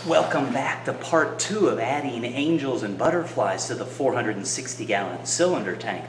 Welcome back to part 2 of adding angels and butterflies to the 460-gallon cylinder tank.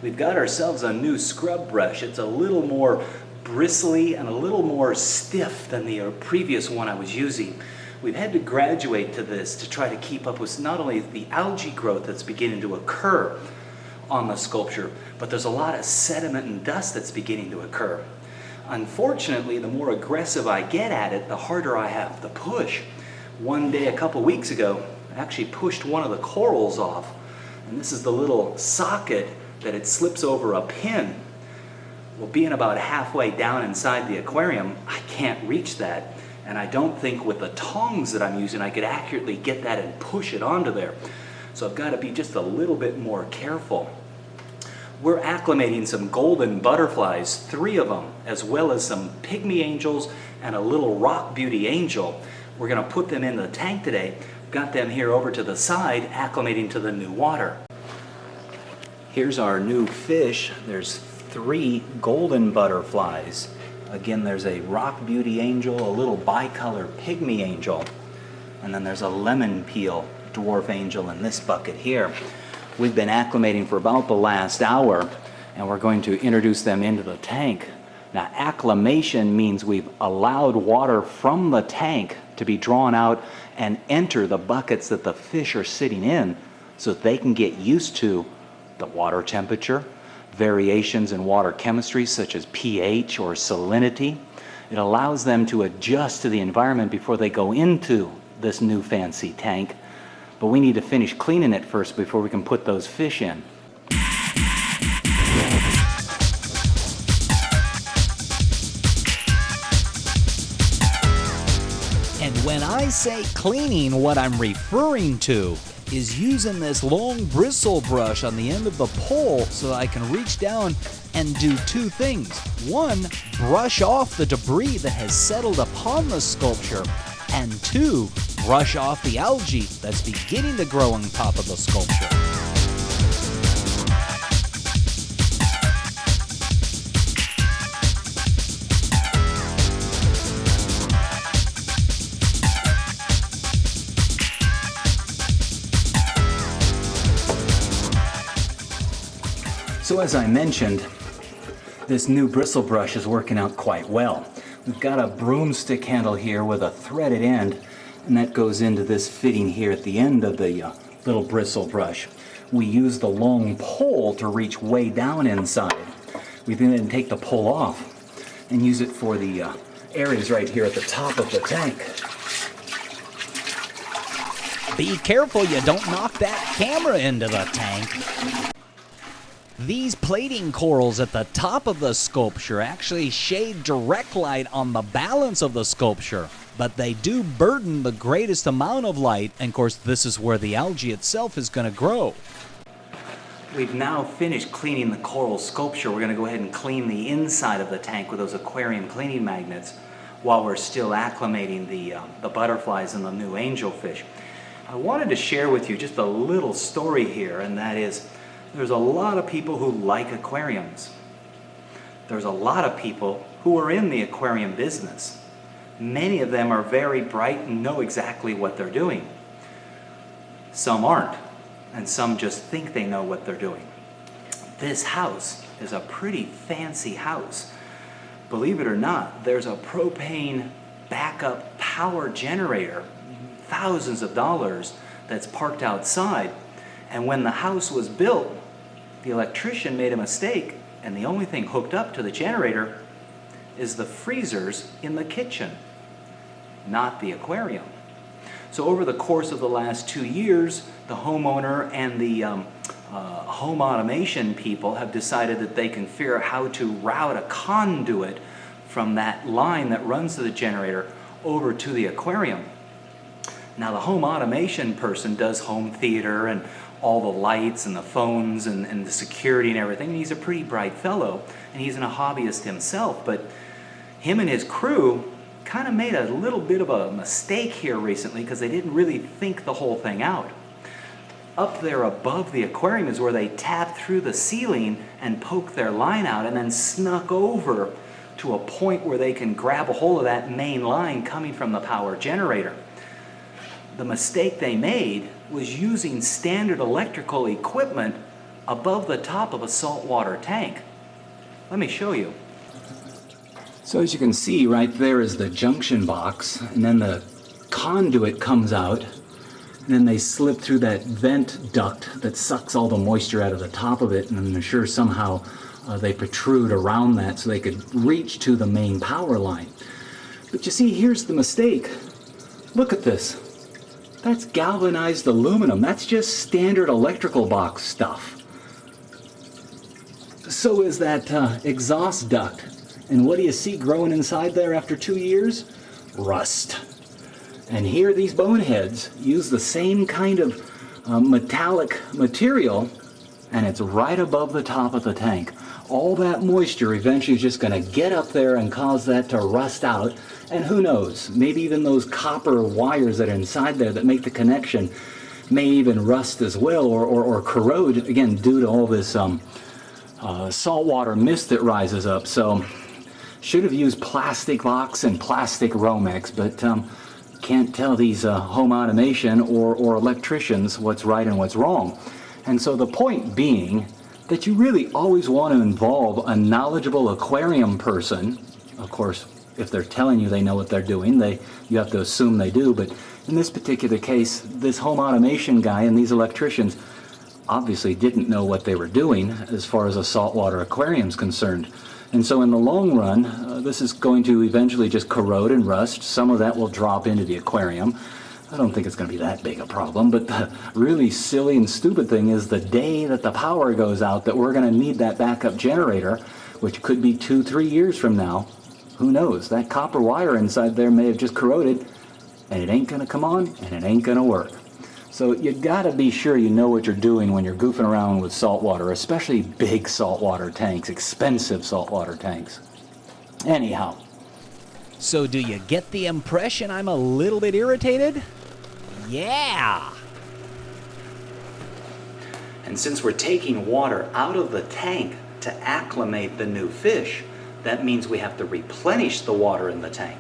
We've got ourselves a new scrub brush. It's a little more bristly and a little more stiff than the previous one I was using. We've had to graduate to this to try to keep up with not only the algae growth that's beginning to occur on the sculpture, but there's a lot of sediment and dust that's beginning to occur. Unfortunately, the more aggressive I get at it, the harder I have to push. One day a couple weeks ago, I actually pushed one of the corals off, and this is the little socket that it slips over a pin. Well, being about halfway down inside the aquarium, I can't reach that, and I don't think with the tongs that I'm using I could accurately get that and push it onto there. So I've got to be just a little bit more careful. We're acclimating some golden butterflies, 3 of them, as well as some pygmy angels and a little rock beauty angel. We're going to put them in the tank today. Got them here over to the side, acclimating to the new water. Here's our new fish. There's 3 golden butterflies. Again, there's a rock beauty angel, a little bicolor pygmy angel, and then there's a lemon peel dwarf angel in this bucket here. We've been acclimating for about the last hour, and we're going to introduce them into the tank. Now, acclimation means we've allowed water from the tank to be drawn out and enter the buckets that the fish are sitting in so that they can get used to the water temperature, variations in water chemistry such as pH or salinity. It allows them to adjust to the environment before they go into this new fancy tank. But we need to finish cleaning it first before we can put those fish in. And when I say cleaning, what I'm referring to is using this long bristle brush on the end of the pole so that I can reach down and do 2 things. 1, brush off the debris that has settled upon the sculpture, and 2, brush off the algae that's beginning to grow on top of the sculpture. So as I mentioned, this new bristle brush is working out quite well. We've got a broomstick handle here with a threaded end, and that goes into this fitting here at the end of the little bristle brush. We use the long pole to reach way down inside. We then take the pole off and use it for the areas right here at the top of the tank. Be careful you don't knock that camera into the tank. These plating corals at the top of the sculpture actually shade direct light on the balance of the sculpture, but they do burden the greatest amount of light, and of course this is where the algae itself is going to grow. We've now finished cleaning the coral sculpture. We're going to go ahead and clean the inside of the tank with those aquarium cleaning magnets while we're still acclimating the butterflies and the new angelfish. I wanted to share with you just a little story here, and that is there's a lot of people who like aquariums. There's a lot of people who are in the aquarium business. Many of them are very bright and know exactly what they're doing. Some aren't, and some just think they know what they're doing. This house is a pretty fancy house. Believe it or not, there's a propane backup power generator, thousands of dollars, that's parked outside. And when the house was built, the electrician made a mistake, and the only thing hooked up to the generator is the freezers in the kitchen, not the aquarium. So over the course of the last 2 years, the homeowner and the home automation people have decided that they can figure out how to route a conduit from that line that runs to the generator over to the aquarium. Now the home automation person does home theater and all the lights and the phones and the security and everything. And he's a pretty bright fellow, and he's a hobbyist himself. But him and his crew kind of made a little bit of a mistake here recently because they didn't really think the whole thing out. Up there above the aquarium is where they tapped through the ceiling and poked their line out and then snuck over to a point where they can grab a hold of that main line coming from the power generator. The mistake they made was using standard electrical equipment above the top of a saltwater tank. Let me show you. So as you can see, right there is the junction box, and then the conduit comes out, and then they slip through that vent duct that sucks all the moisture out of the top of it, and I'm sure somehow they protrude around that so they could reach to the main power line. But you see, here's the mistake. Look at this. That's galvanized aluminum. That's just standard electrical box stuff. So is that exhaust duct. And what do you see growing inside there after 2 years? Rust. And here these boneheads use the same kind of metallic material, and it's right above the top of the tank. All that moisture eventually is just going to get up there and cause that to rust out. And who knows, maybe even those copper wires that are inside there that make the connection may even rust as well, or corrode, again, due to all this saltwater mist that rises up. So should have used plastic locks and plastic Romex, but can't tell these home automation or electricians what's right and what's wrong. And so the point being that you really always want to involve a knowledgeable aquarium person. Of course, if they're telling you they know what they're doing, you have to assume they do. But in this particular case, this home automation guy and these electricians obviously didn't know what they were doing as far as a saltwater aquarium is concerned. And so in the long run, this is going to eventually just corrode and rust. Some of that will drop into the aquarium. I don't think it's going to be that big a problem, but the really silly and stupid thing is the day that the power goes out that we're going to need that backup generator, which could be 2-3 years from now. Who knows? That copper wire inside there may have just corroded, and it ain't going to come on, and it ain't going to work. So you got to be sure you know what you're doing when you're goofing around with saltwater, especially big saltwater tanks, expensive saltwater tanks. Anyhow. So do you get the impression I'm a little bit irritated? Yeah! And since we're taking water out of the tank to acclimate the new fish, that means we have to replenish the water in the tank.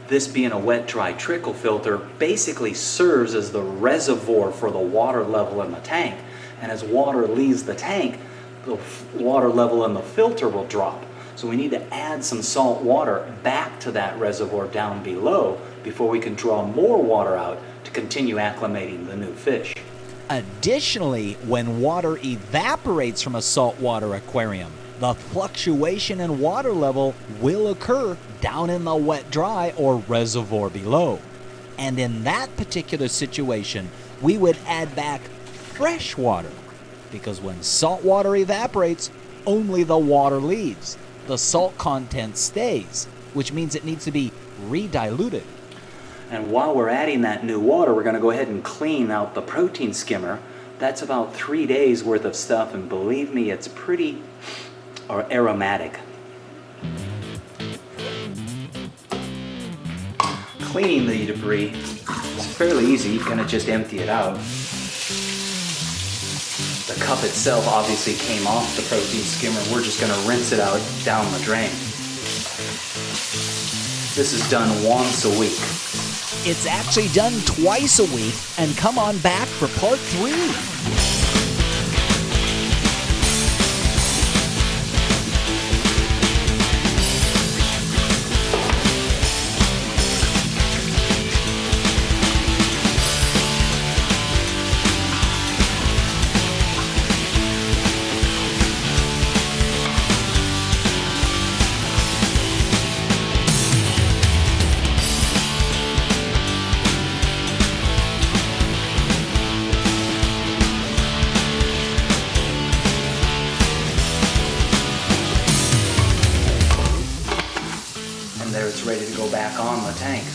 This being a wet-dry trickle filter basically serves as the reservoir for the water level in the tank. And as water leaves the tank, the water level in the filter will drop. So we need to add some salt water back to that reservoir down below before we can draw more water out to continue acclimating the new fish. Additionally, when water evaporates from a saltwater aquarium, the fluctuation in water level will occur down in the wet-dry or reservoir below. And in that particular situation, we would add back fresh water, because when salt water evaporates, only the water leaves. The salt content stays, which means it needs to be rediluted. And while we're adding that new water, we're going to go ahead and clean out the protein skimmer. That's about 3 days worth of stuff, and believe me, it's pretty aromatic. Cleaning the debris is fairly easy. You're going to just empty it out. The cup itself obviously came off the protein skimmer. We're just going to rinse it out down the drain. This is done once a week. It's actually done twice a week, and come on back for part 3. There it's ready to go back on the tank.